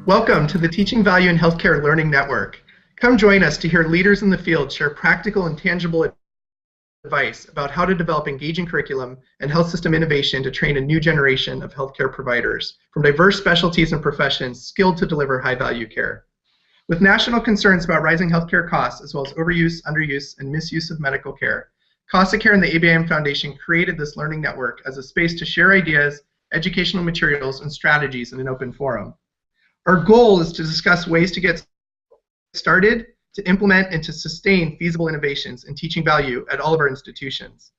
Welcome to the Teaching Value in Healthcare Learning Network. Come join us to hear leaders in the field share practical and tangible advice about how to develop engaging curriculum and health system innovation to train a new generation of healthcare providers from diverse specialties and professions skilled to deliver high-value care. With national concerns about rising healthcare costs, as well as overuse, underuse, and misuse of medical care, Costa Care and the ABIM Foundation created this learning network as a space to share ideas, educational materials, and strategies in an open forum. Our goal is to discuss ways to get started, to implement, and to sustain feasible innovations in teaching value at all of our institutions.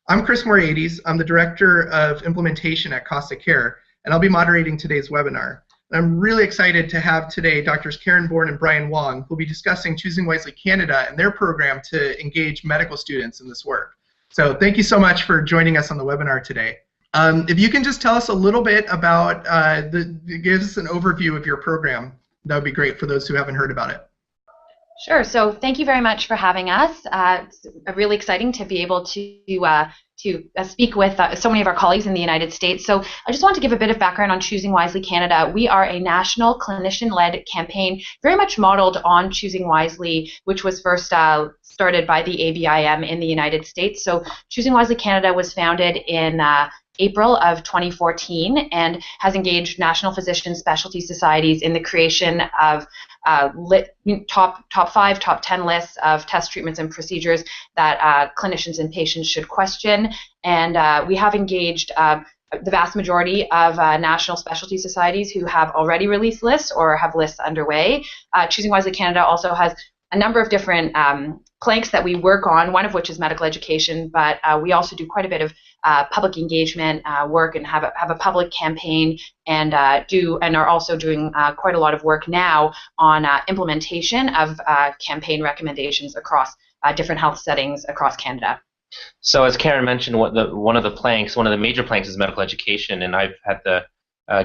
I'm Chris Moriates. I'm the Director of Implementation at Costa Care, and I'll be moderating today's webinar. And I'm really excited to have today Drs. Karen Born and Brian Wong, who will be discussing Choosing Wisely Canada and their program to engage medical students in this work. So thank you so much for joining us on the webinar today. If you can just tell us a little bit about, give us an overview of your program, that would be great for those who haven't heard about it. Sure. So thank you very much for having us. It's really exciting to be able to speak with so many of our colleagues in the United States. So I just want to give a bit of background on Choosing Wisely Canada. We are a national clinician-led campaign very much modeled on Choosing Wisely, which was first started by the ABIM in the United States. So Choosing Wisely Canada was founded in April of 2014 and has engaged national physician specialty societies in the creation of top 5, top 10 lists of tests, treatments, and procedures that clinicians and patients should question. And we have engaged the vast majority of national specialty societies who have already released lists or have lists underway. Choosing Wisely Canada also has a number of different planks that we work on, one of which is medical education, but we also do quite a bit of public engagement work and have a public campaign and are also doing quite a lot of work now on implementation of campaign recommendations across different health settings across Canada. So as Karen mentioned, one of the major planks is medical education, and I've had the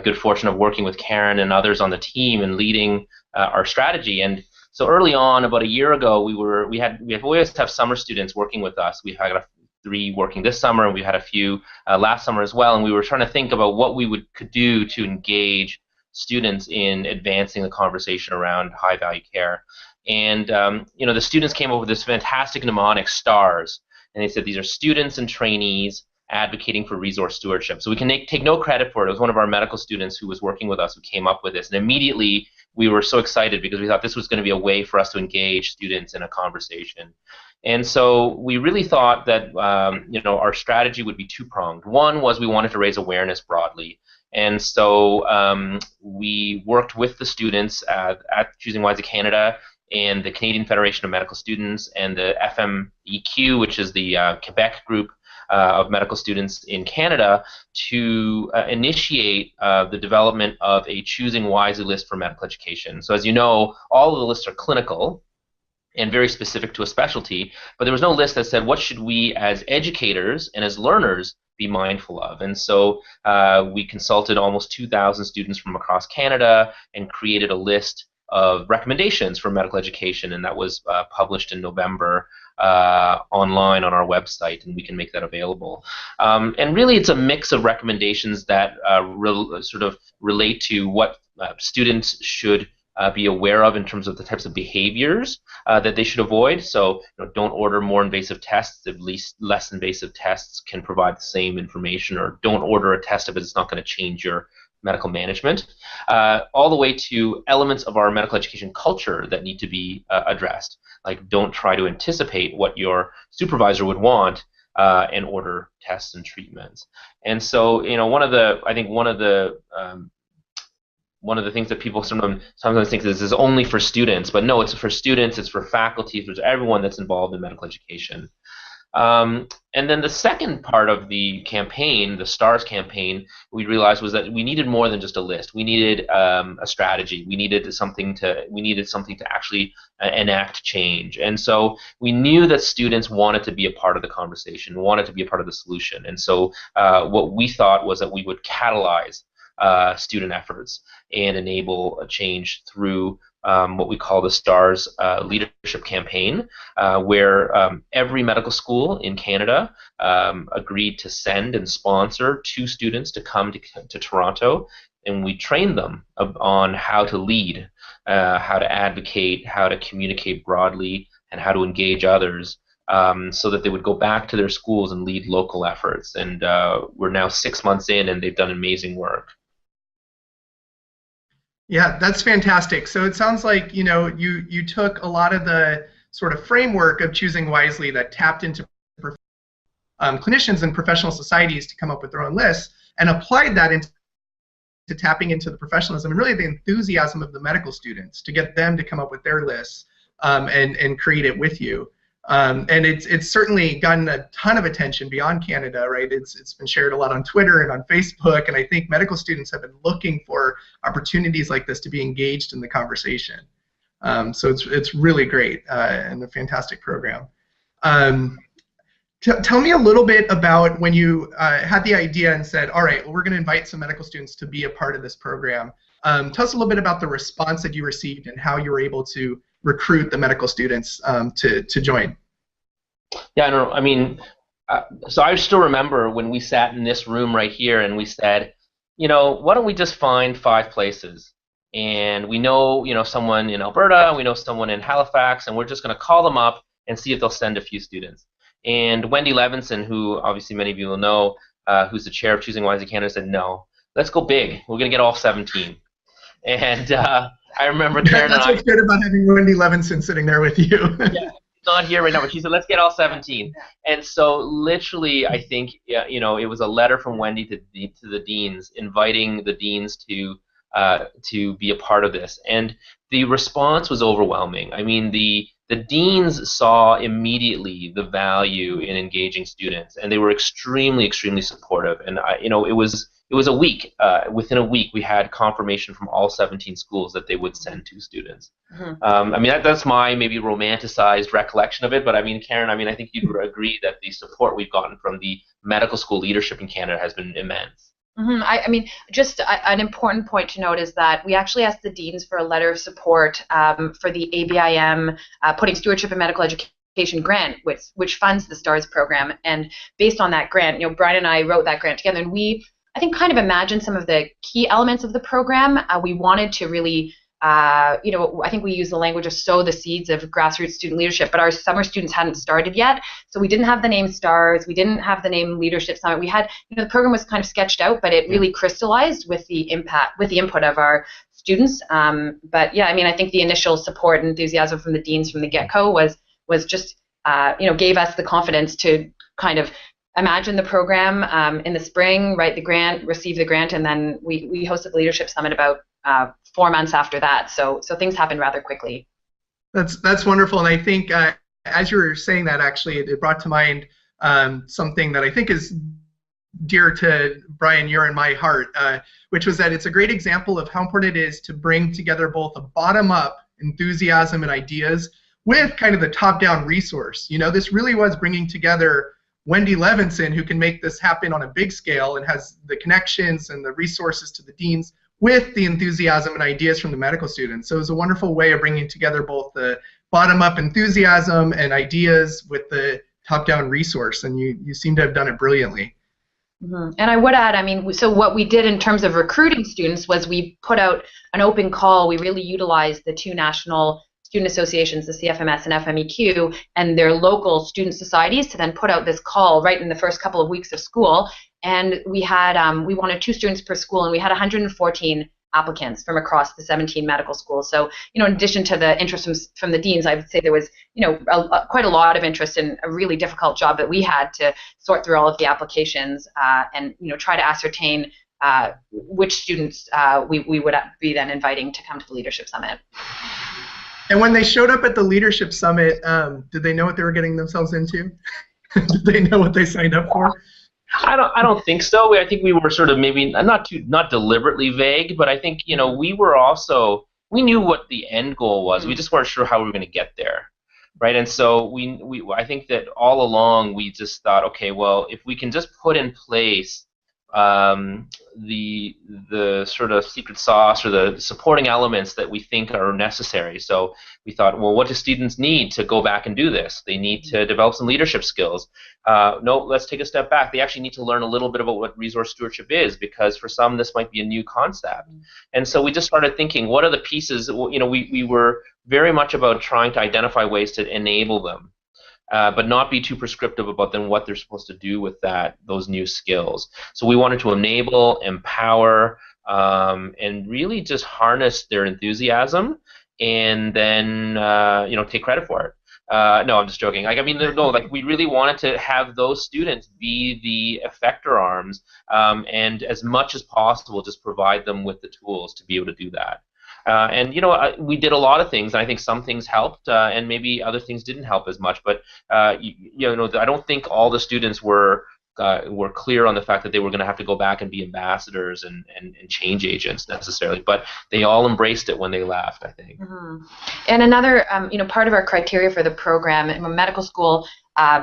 good fortune of working with Karen and others on the team and leading our strategy. And so early on, about a year ago, we always have summer students working with us. We had 3 working this summer, and we had a few last summer as well. And we were trying to think about what we could do to engage students in advancing the conversation around high-value care. And the students came up with this fantastic mnemonic, STARS, and they said these are students and trainees advocating for resource stewardship. So we can take no credit for it. It was one of our medical students who was working with us who came up with this, and immediately we were so excited because we thought this was going to be a way for us to engage students in a conversation. And so we really thought that our strategy would be two-pronged. One was we wanted to raise awareness broadly, and so we worked with the students at Choosing Wisely Canada and the Canadian Federation of Medical Students and the FMEQ, which is the Quebec group of medical students in Canada, to initiate the development of a Choosing Wisely list for medical education. So as you know, all of the lists are clinical and very specific to a specialty, but there was no list that said what should we as educators and as learners be mindful of. And so we consulted almost 2,000 students from across Canada and created a list of recommendations for medical education, and that was published in November online on our website, and we can make that available. And really it's a mix of recommendations that sort of relate to what students should be aware of in terms of the types of behaviors that they should avoid. So don't order more invasive tests if less invasive tests can provide the same information, or don't order a test if it's not going to change your medical management, all the way to elements of our medical education culture that need to be addressed. Like, don't try to anticipate what your supervisor would want and order tests and treatments. And so, one of the things that people sometimes think this is only for students, but no, it's for students, it's for faculty, it's for everyone that's involved in medical education. And then the second part of the campaign, the STARS campaign, we realized was that we needed more than just a list. We needed a strategy. We needed something to actually enact change. And so we knew that students wanted to be a part of the conversation, wanted to be a part of the solution. And so what we thought was that we would catalyze student efforts and enable a change through what we call the STARS leadership campaign, where every medical school in Canada agreed to send and sponsor 2 students to come to Toronto and we trained them on how to lead, how to advocate, how to communicate broadly, and how to engage others, so that they would go back to their schools and lead local efforts. And we're now 6 months in, and they've done amazing work. Yeah, that's fantastic. So it sounds like, you took a lot of the sort of framework of choosing wisely that tapped into clinicians and professional societies to come up with their own lists, and applied that into tapping into the professionalism and really the enthusiasm of the medical students to get them to come up with their lists, and create it with you. And it's certainly gotten a ton of attention beyond Canada, right? It's been shared a lot on Twitter and on Facebook, and I think medical students have been looking for opportunities like this to be engaged in the conversation. So it's really great, and a fantastic program. Tell me a little bit about when you had the idea and said, all right, well, we're going to invite some medical students to be a part of this program. Tell us a little bit about the response that you received and how you were able to recruit the medical students to join. Yeah, I know. I mean, so I still remember when we sat in this room right here and we said, why don't we just find 5 places? And we know, someone in Alberta, we know someone in Halifax, and we're just going to call them up and see if they'll send a few students. And Wendy Levinson, who obviously many of you will know, who's the chair of Choosing Wisely Canada, said, no, let's go big. We're going to get all 17. And I remember Karen That's what's good about having Wendy Levinson sitting there with you. Yeah, she's not here right now, but she said, let's get all 17. And so literally, I think, it was a letter from Wendy to the deans, inviting the deans to be a part of this. And the response was overwhelming. I mean, the deans saw immediately the value in engaging students, and they were extremely, extremely supportive. And it was a week. Within a week, we had confirmation from all 17 schools that they would send 2 students. Mm-hmm. I mean, that's my maybe romanticized recollection of it. But I mean, Karen, I think you'd agree that the support we've gotten from the medical school leadership in Canada has been immense. Mm-hmm. I mean, just an important point to note is that we actually asked the deans for a letter of support for the ABIM Putting Stewardship in Medical Education grant, which funds the STARS program. And based on that grant, Brian and I wrote that grant together, and we, I think, kind of imagined some of the key elements of the program. We wanted to really, I think we used the language of sow the seeds of grassroots student leadership, but our summer students hadn't started yet. So we didn't have the name STARS. We didn't have the name Leadership Summit. We had, the program was kind of sketched out, but it really crystallized with the input of our students. But yeah, I mean, I think the initial support and enthusiasm from the deans from the get-go was just, gave us the confidence to kind of imagine the program in the spring, write the grant, receive the grant, and then we hosted the Leadership Summit about 4 months after that. So things happened rather quickly. That's wonderful, and I think as you were saying that, actually, it brought to mind something that I think is dear to Brian, your and my heart, which was that it's a great example of how important it is to bring together both a bottom-up enthusiasm and ideas with kind of the top-down resource. This really was bringing together Wendy Levinson, who can make this happen on a big scale and has the connections and the resources to the deans, with the enthusiasm and ideas from the medical students. So it was a wonderful way of bringing together both the bottom-up enthusiasm and ideas with the top-down resource, and you seem to have done it brilliantly. Mm-hmm. And I would add, I mean, so what we did in terms of recruiting students was we put out an open call. We really utilized the 2 national student associations, the CFMS and FMEQ, and their local student societies to then put out this call right in the first couple of weeks of school. And we had, we wanted 2 students per school, and we had 114 applicants from across the 17 medical schools. So, in addition to the interest from the deans, I would say there was, quite a lot of interest in a really difficult job that we had to sort through all of the applications and, try to ascertain which students we would be then inviting to come to the Leadership Summit. And when they showed up at the Leadership Summit, did they know what they were getting themselves into? Did they know what they signed up for? I don't think so. I think we were sort of maybe not deliberately vague, but I think we knew what the end goal was. We just weren't sure how we were going to get there, right? And so I think that all along we just thought, okay, well, if we can just put in place the sort of secret sauce or the supporting elements that we think are necessary. So we thought, well, what do students need to go back and do this? They need to develop some leadership skills. No, let's take a step back. They actually need to learn a little bit about what resource stewardship is, because for some this might be a new concept. And so we just started thinking, what are the pieces? You know, we were very much about trying to identify ways to enable them. But not be too prescriptive about then what they're supposed to do with those new skills. So we wanted to enable, empower, and really just harness their enthusiasm, and then take credit for it. No, I'm just joking. Like, I mean, no, like, we really wanted to have those students be the effector arms, and as much as possible, just provide them with the tools to be able to do that. And we did a lot of things, and I think some things helped, and maybe other things didn't help as much. But I don't think all the students were clear on the fact that they were going to have to go back and be ambassadors and change agents necessarily. But they all embraced it when they left, I think. Mm-hmm. And another, part of our criteria for the program in medical school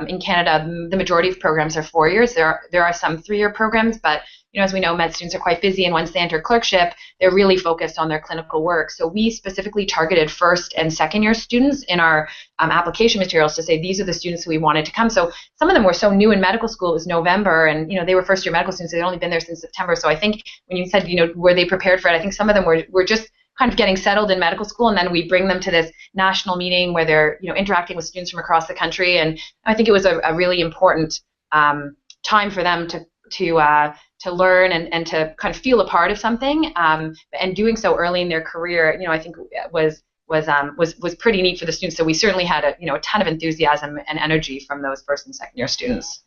in Canada, the majority of programs are 4 years. There are some 3-year programs, but as we know, med students are quite busy, and once they enter clerkship, they're really focused on their clinical work. So we specifically targeted first and second year students in our application materials to say these are the students who we wanted to come. So some of them were so new in medical school, it was November, and they were first year medical students. They'd only been there since September. So I think when you said, were they prepared for it, I think some of them were just kind of getting settled in medical school, and then we bring them to this national meeting where they're interacting with students from across the country. And I think it was a really important time for them to learn and to kind of feel a part of something, and doing so early in their career, I think was pretty neat for the students. So we certainly had a ton of enthusiasm and energy from those first and second year students.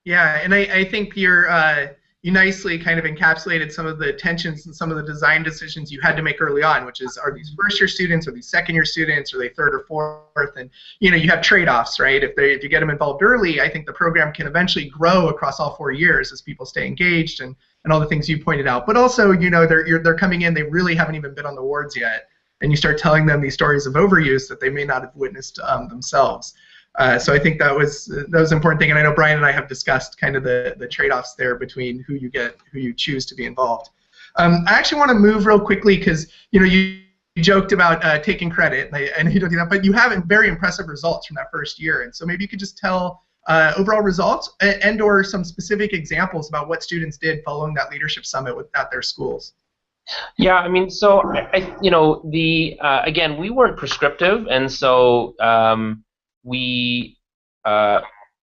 Yeah, and I think you nicely kind of encapsulated some of the tensions and some of the design decisions you had to make early on, which is, are these first year students, are these second year students, are they third or fourth? And you have trade-offs, right? If you get them involved early, I think the program can eventually grow across all 4 years as people stay engaged and all the things you pointed out. But also, they're coming in, they really haven't even been on the wards yet, and you start telling them these stories of overuse that they may not have witnessed themselves. So I think that was an important thing, and I know Brian and I have discussed kind of the trade-offs there between who you choose to be involved. I actually want to move real quickly because you joked about taking credit, and you don't do that, but you have very impressive results from that first year, and so maybe you could just tell overall results and/or some specific examples about what students did following that leadership summit at their schools. Yeah, I mean, so again, we weren't prescriptive, and so we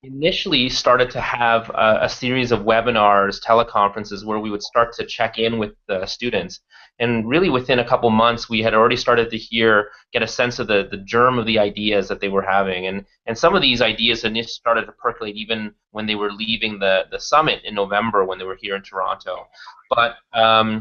initially started to have a series of webinars, teleconferences, where we would start to check in with the students. And really within a couple months, we had already started to get a sense of the germ of the ideas that they were having. And some of these ideas initially started to percolate even when they were leaving the summit in November when they were here in Toronto. But I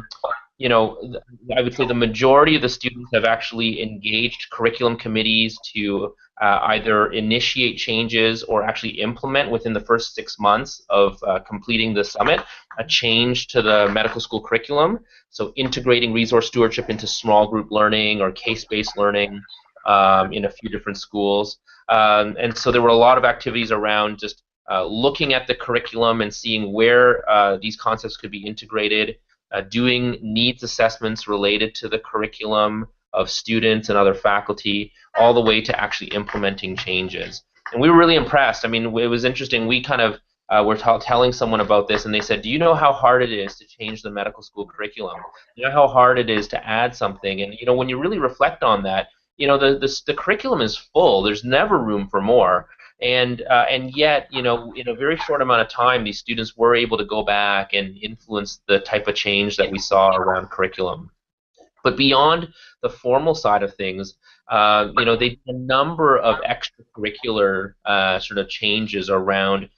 would say the majority of the students have actually engaged curriculum committees to either initiate changes or actually implement within the first 6 months of completing the summit a change to the medical school curriculum. So integrating resource stewardship into small group learning or case-based learning in a few different schools. And so there were a lot of activities around just looking at the curriculum and seeing where these concepts could be integrated, doing needs assessments related to the curriculum of students and other faculty, all the way to actually implementing changes. And we were really impressed. I mean, it was interesting. We kind of were telling someone about this, and they said, do you know how hard it is to change the medical school curriculum? You know how hard it is to add something? And when you really reflect on that, the curriculum is full. There's never room for more. And yet, in a very short amount of time, these students were able to go back and influence the type of change that we saw around curriculum. But beyond the formal side of things, they did a number of extracurricular sort of changes around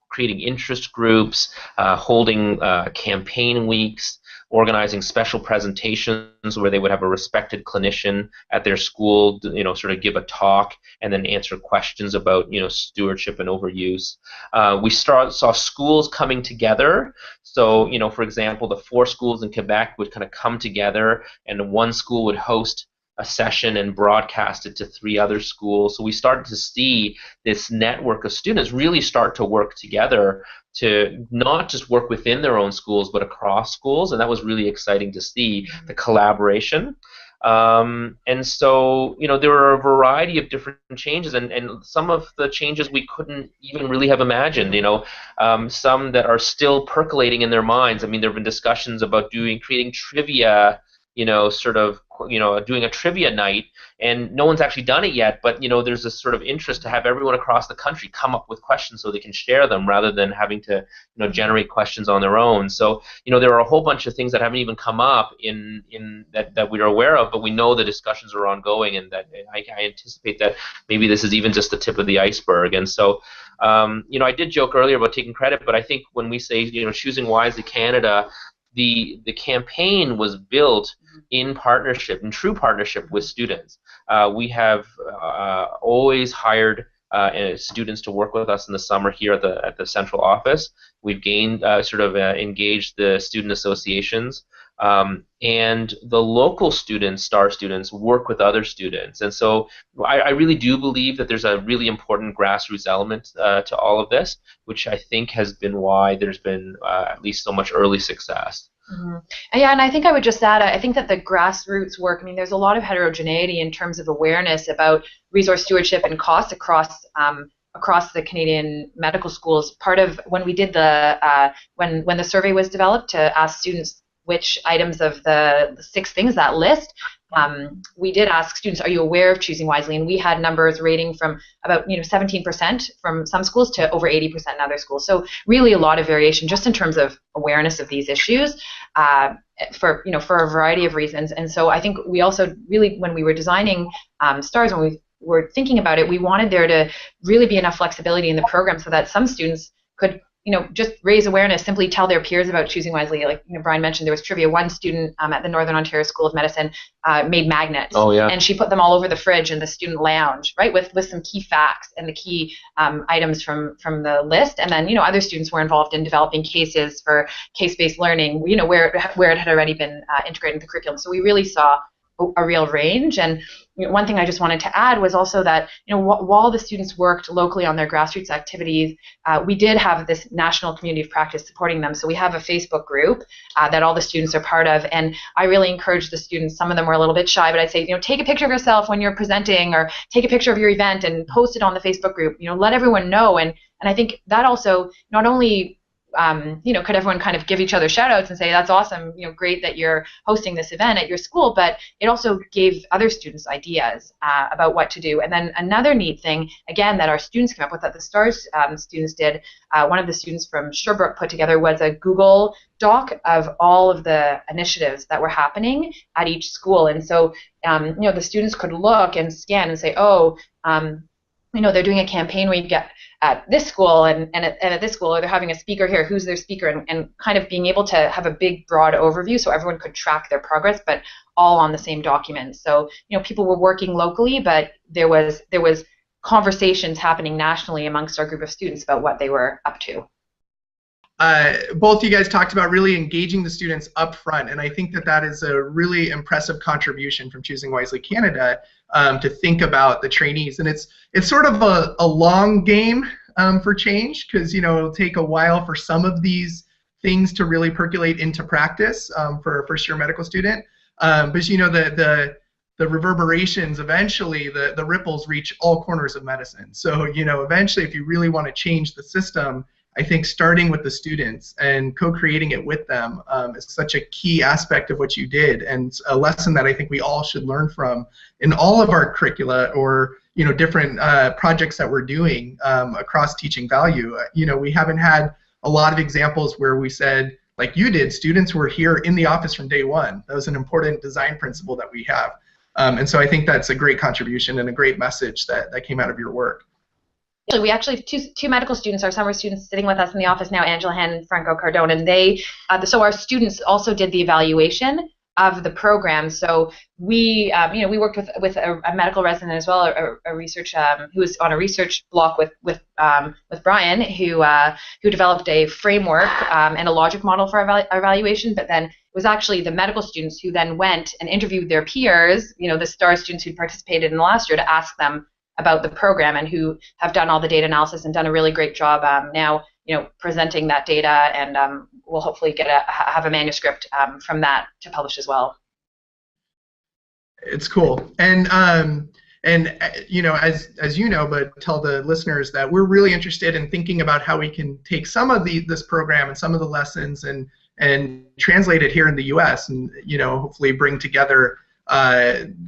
creating interest groups, holding campaign weeks, organizing special presentations where they would have a respected clinician at their school, sort of give a talk and then answer questions about, stewardship and overuse. We saw schools coming together. So, for example, the 4 schools in Quebec would kind of come together, and one school would host a session and broadcast it to 3 other schools. So we started to see this network of students really start to work together to not just work within their own schools, but across schools, and that was really exciting to see the collaboration. And so, there are a variety of different changes, and some of the changes we couldn't even really have imagined, some that are still percolating in their minds. I mean, there have been discussions about creating trivia, doing a trivia night, and no one's actually done it yet, but, there's this sort of interest to have everyone across the country come up with questions so they can share them rather than having to, generate questions on their own. So, there are a whole bunch of things that haven't even come up in that we are aware of, but we know the discussions are ongoing, and that I anticipate that maybe this is even just the tip of the iceberg. And so, I did joke earlier about taking credit, but I think when we say, Choosing Wisely Canada, the campaign was built in true partnership with students. We have always hired students to work with us in the summer here at the central office. We've engaged the student associations, and the local students, STAR students, work with other students. And so I really do believe that there's a really important grassroots element to all of this, which I think has been why there's been at least so much early success. Mm-hmm. Yeah, and I think I would just add, I think that the grassroots work, I mean, there's a lot of heterogeneity in terms of awareness about resource stewardship and costs across the Canadian medical schools. Part of when we did when the survey was developed to ask students which items of the 6 things that list, we did ask students, are you aware of Choosing Wisely? And we had numbers rating from about 17% from some schools to over 80% in other schools. So really a lot of variation just in terms of awareness of these issues for a variety of reasons. And so I think we also really, when we were designing STARS, when we were thinking about it, we wanted there to really be enough flexibility in the program so that some students could just raise awareness, simply tell their peers about Choosing Wisely. Like Brian mentioned, there was trivia. One student at the Northern Ontario School of Medicine made magnets, and she put them all over the fridge in the student lounge, right, with some key facts and the key items from the list. And then other students were involved in developing cases for case-based learning, where it had already been integrated into the curriculum. So we really saw a real range. And one thing I just wanted to add was also that while the students worked locally on their grassroots activities, we did have this national community of practice supporting them. So we have a Facebook group that all the students are part of, and I really encourage the students. Some of them were a little bit shy, but I'd say take a picture of yourself when you're presenting, or take a picture of your event and post it on the Facebook group. Let everyone know. And I think that also not only could everyone kind of give each other shout outs and say, that's awesome, great that you're hosting this event at your school, but it also gave other students ideas about what to do. And then another neat thing, again, that our students came up with, that the STARS students did, one of the students from Sherbrooke put together, was a Google Doc of all of the initiatives that were happening at each school. And so, the students could look and scan and say, they're doing a campaign where you get at this school and at this school, or they're having a speaker here, who's their speaker, and kind of being able to have a big, broad overview so everyone could track their progress, but all on the same document. So, people were working locally, but there was conversations happening nationally amongst our group of students about what they were up to. Both you guys talked about really engaging the students up front, and I think that is a really impressive contribution from Choosing Wisely Canada to think about the trainees. And it's sort of a long game for change, because it'll take a while for some of these things to really percolate into practice for a first-year medical student. But the reverberations, eventually the ripples reach all corners of medicine. So eventually, if you really want to change the system, I think starting with the students and co-creating it with them is such a key aspect of what you did, and a lesson that I think we all should learn from in all of our curricula, or different projects that we're doing across teaching value. We haven't had a lot of examples where we said, like you did, students were here in the office from day one. That was an important design principle that we have, and so I think that's a great contribution and a great message that came out of your work. We actually have two medical students, our summer students, sitting with us in the office now, Angela Hen and Franco Cardone, and they, so our students also did the evaluation of the program. So we, we worked with a medical resident as well, a research who was on a research block with Brian, who developed a framework and a logic model for our evaluation, but then was actually the medical students who then went and interviewed their peers, the STAR students who participated in the last year, to ask them about the program, and who have done all the data analysis and done a really great job now, presenting that data, and we'll hopefully have a manuscript from that to publish as well. It's cool. And as you know, but tell the listeners that we're really interested in thinking about how we can take some of this program and some of the lessons and translate it here in the U.S. and hopefully bring together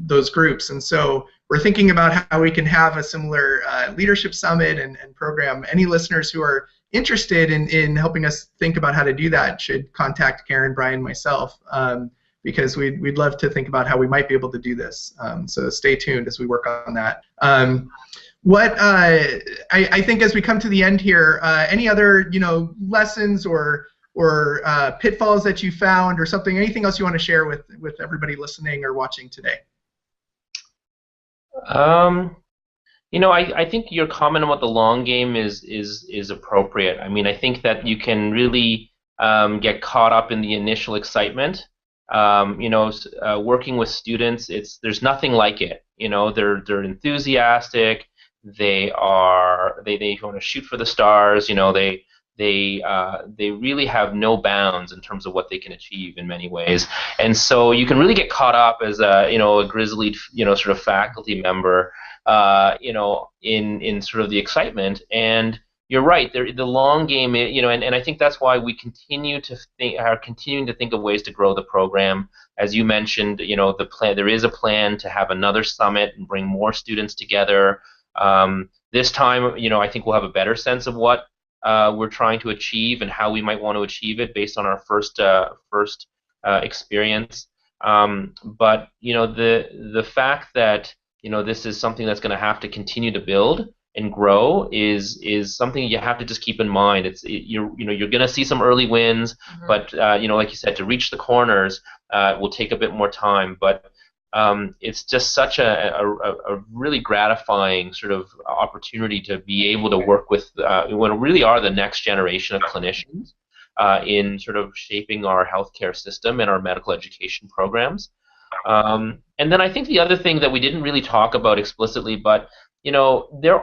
those groups. And so we're thinking about how we can have a similar leadership summit and program. Any listeners who are interested in helping us think about how to do that should contact Karen, Brian, myself, because we'd love to think about how we might be able to do this. So stay tuned as we work on that. I think as we come to the end here, any other lessons or pitfalls that you found, or something, anything else you want to share with everybody listening or watching today? I think your comment about the long game is appropriate. I mean, I think that you can really get caught up in the initial excitement. Working with students, there's nothing like it. They're enthusiastic. They want to shoot for the stars. They really have no bounds in terms of what they can achieve in many ways, and so you can really get caught up as a grizzled sort of faculty member in sort of the excitement. And you're right, the long game, and I think that's why we are continuing to think of ways to grow the program. As you mentioned, there is a plan to have another summit and bring more students together. This time, I think we'll have a better sense of what we're trying to achieve and how we might want to achieve it based on our first experience. But the fact that this is something that's going to have to continue to build and grow is something you have to just keep in mind. You're going to see some early wins, mm-hmm. but like you said, to reach the corners will take a bit more time. But it's just such a really gratifying sort of opportunity to be able to work with what really are the next generation of clinicians in sort of shaping our healthcare system and our medical education programs. And then I think the other thing that we didn't really talk about explicitly, but there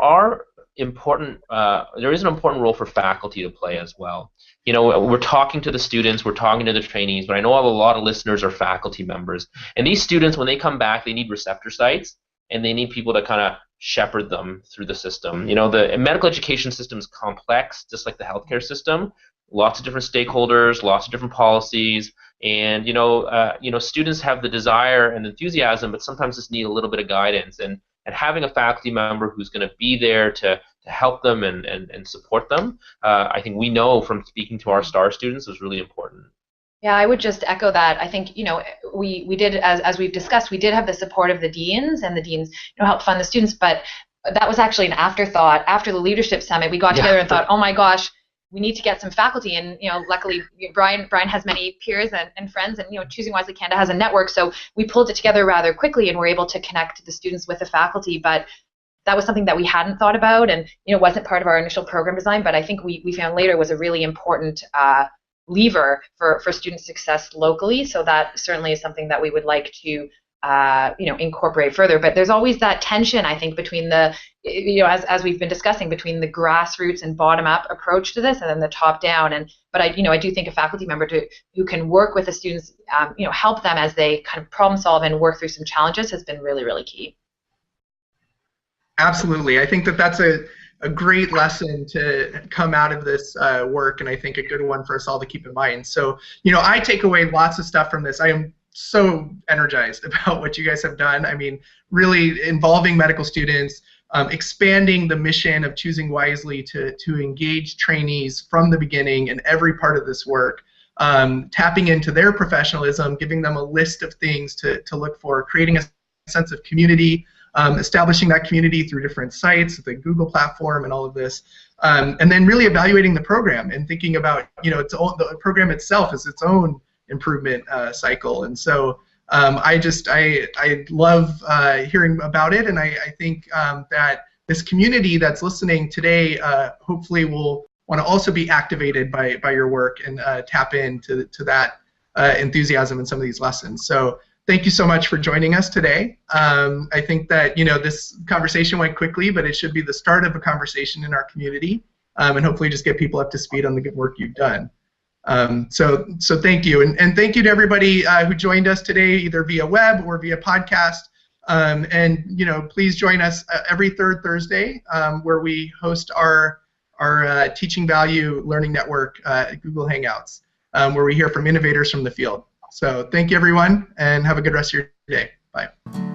is an important role for faculty to play as well. We're talking to the students, we're talking to the trainees, but I know a lot of listeners are faculty members. And these students, when they come back, they need receptor sites, and they need people to kind of shepherd them through the system. The medical education system is complex, just like the healthcare system. Lots of different stakeholders, lots of different policies, and students have the desire and enthusiasm, but sometimes just need a little bit of guidance. And having a faculty member who's going to be there to help them and support them, I think we know from speaking to our STAR students, is really important. Yeah, I would just echo that. I think we did, as we've discussed, we did have the support of the deans, and the deans helped fund the students, but that was actually an afterthought. After the leadership summit, we got together and thought, oh my gosh, we need to get some faculty, and luckily Brian has many peers and friends, and Choosing Wisely Canada has a network, so we pulled it together rather quickly and were able to connect the students with the faculty. But that was something that we hadn't thought about, and wasn't part of our initial program design, but I think we found later was a really important lever for student success locally. So that certainly is something that we would like to incorporate further. But there's always that tension, I think, between the as we've been discussing, between the grassroots and bottom-up approach to this, and then the top-down. But I do think a faculty member who can work with the students, help them as they kind of problem solve and work through some challenges, has been really, really key. Absolutely. I think that's a great lesson to come out of this work, and I think a good one for us all to keep in mind. So, I take away lots of stuff from this. I am so energized about what you guys have done. I mean, really involving medical students, expanding the mission of Choosing Wisely to engage trainees from the beginning in every part of this work, tapping into their professionalism, giving them a list of things to look for, creating a sense of community, establishing that community through different sites, the Google platform, and all of this, and then really evaluating the program and thinking about, the program itself is its own improvement cycle. And so I love hearing about it, and I think that this community that's listening today hopefully will want to also be activated by your work and tap into that enthusiasm in some of these lessons. So thank you so much for joining us today. I think that this conversation went quickly, but it should be the start of a conversation in our community, and hopefully just get people up to speed on the good work you've done. So thank you, and thank you to everybody who joined us today, either via web or via podcast. And please join us every third Thursday, where we host our Teaching Value Learning Network Google Hangouts, where we hear from innovators from the field. So thank you, everyone, and have a good rest of your day. Bye.